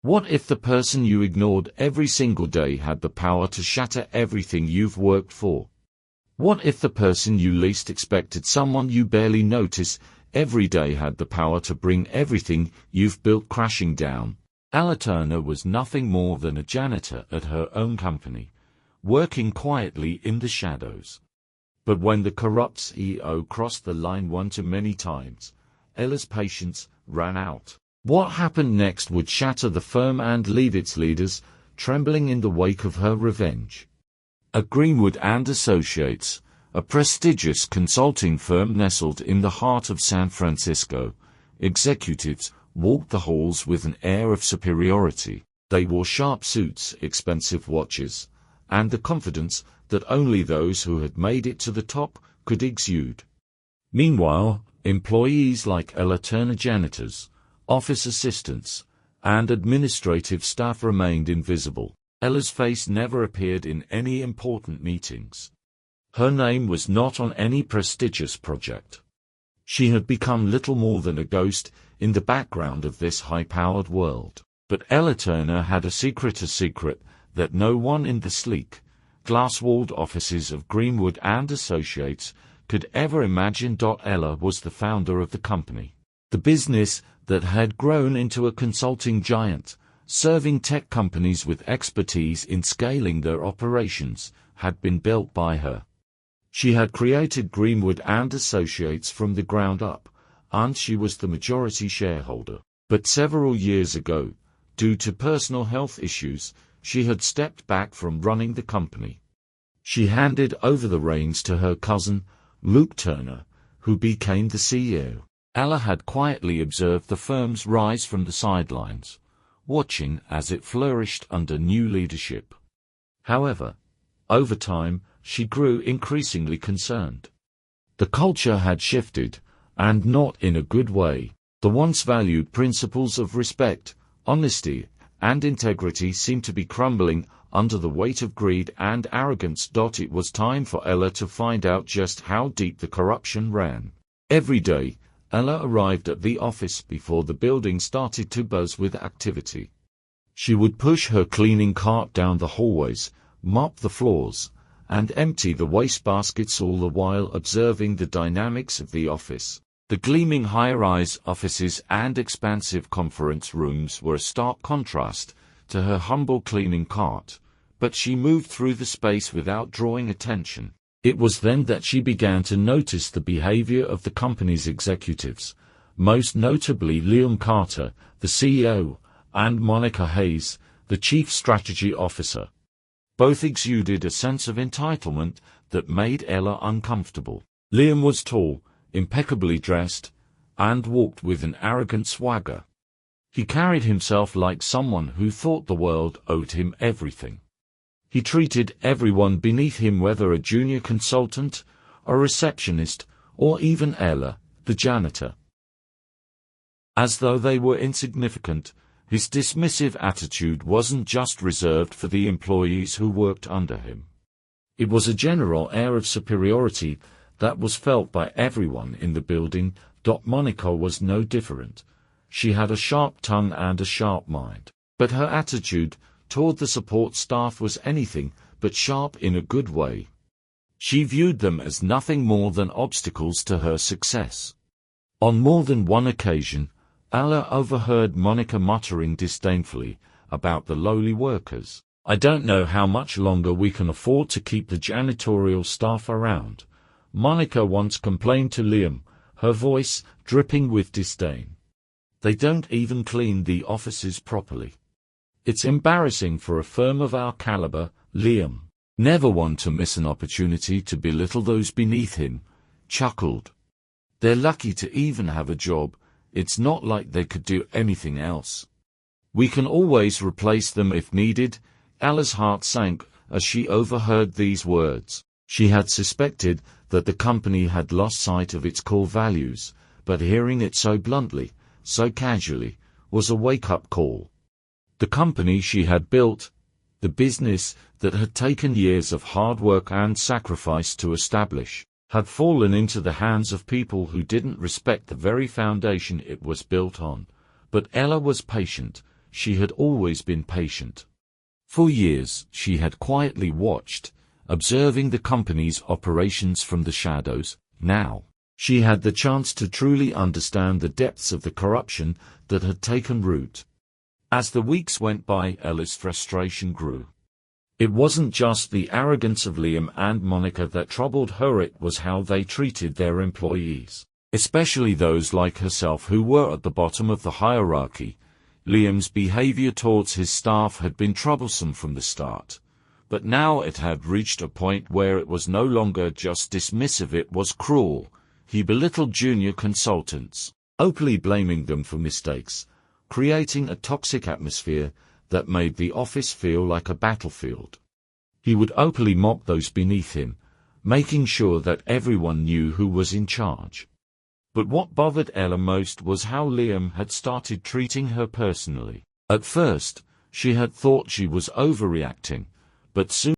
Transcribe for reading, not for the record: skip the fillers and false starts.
What if the person you ignored every single day had the power to shatter everything you've worked for? What if the person you least expected, someone you barely notice every day, had the power to bring everything you've built crashing down? Ella Turner was nothing more than a janitor at her own company, working quietly in the shadows. But when the corrupt CEO crossed the line one too many times, Ella's patience ran out. What happened next would shatter the firm and leave its leaders trembling in the wake of her revenge. At Greenwood & Associates, a prestigious consulting firm nestled in the heart of San Francisco, executives walked the halls with an air of superiority. They wore sharp suits, expensive watches, and the confidence that only those who had made it to the top could exude. Meanwhile, employees like Ella Turner, janitors, office assistants, and administrative staff remained invisible. Ella's face never appeared in any important meetings. Her name was not on any prestigious project. She had become little more than a ghost in the background of this high-powered world. But Ella Turner had a secret that no one in the sleek, glass-walled offices of Greenwood & Associates could ever imagine. Ella was the founder of the company. The business that had grown into a consulting giant, serving tech companies with expertise in scaling their operations, had been built by her. She had created Greenwood & Associates from the ground up, and she was the majority shareholder. But several years ago, due to personal health issues, she had stepped back from running the company. She handed over the reins to her cousin, Luke Turner, who became the CEO. Ella had quietly observed the firm's rise from the sidelines, watching as it flourished under new leadership. However, over time, she grew increasingly concerned. The culture had shifted, and not in a good way. The once valued principles of respect, honesty, and integrity seemed to be crumbling under the weight of greed and arrogance. It was time for Ella to find out just how deep the corruption ran. Every day, Ella arrived at the office before the building started to buzz with activity. She would push her cleaning cart down the hallways, mop the floors, and empty the wastebaskets, all the while observing the dynamics of the office. The gleaming high-rise offices and expansive conference rooms were a stark contrast to her humble cleaning cart, but she moved through the space without drawing attention. It was then that she began to notice the behavior of the company's executives, most notably Liam Carter, the CEO, and Monica Hayes, the Chief Strategy Officer. Both exuded a sense of entitlement that made Ella uncomfortable. Liam was tall, impeccably dressed, and walked with an arrogant swagger. He carried himself like someone who thought the world owed him everything. He treated everyone beneath him, whether a junior consultant, a receptionist, or even Ella, the janitor, as though they were insignificant. His dismissive attitude wasn't just reserved for the employees who worked under him. It was a general air of superiority that was felt by everyone in the building. Monica was no different. She had a sharp tongue and a sharp mind. But her attitude toward the support staff was anything but sharp in a good way. She viewed them as nothing more than obstacles to her success. On more than one occasion, Ella overheard Monica muttering disdainfully about the lowly workers. "I don't know how much longer we can afford to keep the janitorial staff around," Monica once complained to Liam, her voice dripping with disdain. "They don't even clean the offices properly. It's embarrassing for a firm of our caliber." Liam, never one to miss an opportunity to belittle those beneath him, chuckled. "They're lucky to even have a job. It's not like they could do anything else. We can always replace them if needed." Ella's heart sank as she overheard these words. She had suspected that the company had lost sight of its core values, but hearing it so bluntly, so casually, was a wake-up call. The company she had built, the business that had taken years of hard work and sacrifice to establish, had fallen into the hands of people who didn't respect the very foundation it was built on. But Ella was patient. she had always been patient. For years, she had quietly watched, observing the company's operations from the shadows. Now, she had the chance to truly understand the depths of the corruption that had taken root. As the weeks went by, Ella's frustration grew. It wasn't just the arrogance of Liam and Monica that troubled her, it was how they treated their employees, especially those like herself who were at the bottom of the hierarchy. Liam's behavior towards his staff had been troublesome from the start, but now it had reached a point where it was no longer just dismissive, it was cruel. He belittled junior consultants, openly blaming them for mistakes, creating a toxic atmosphere that made the office feel like a battlefield. He would openly mock those beneath him, making sure that everyone knew who was in charge. But what bothered Ella most was how Liam had started treating her personally. At first, she had thought she was overreacting, but soon